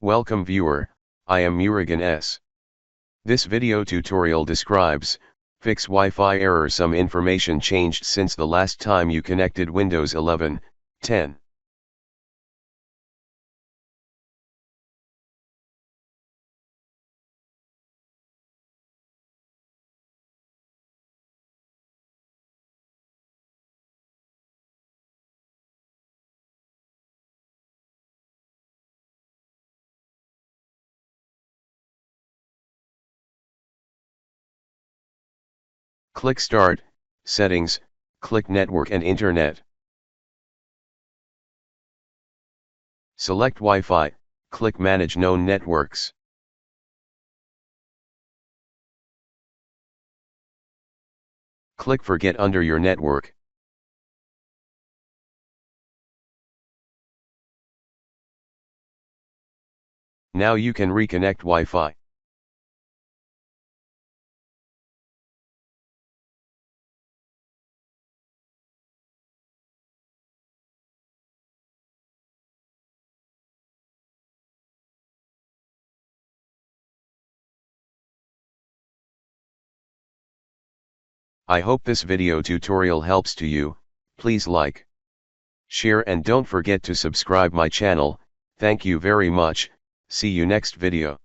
Welcome viewer, I am Murugan S. This video tutorial describes, fix Wi-Fi error. Some information changed since the last time you connected Windows 11, 10. Click Start, Settings, click Network and Internet. Select Wi-Fi, click Manage Known Networks. Click Forget under your network. Now you can reconnect Wi-Fi. I hope this video tutorial helps to you. Please like, share and don't forget to subscribe my channel. Thank you very much. See you next video.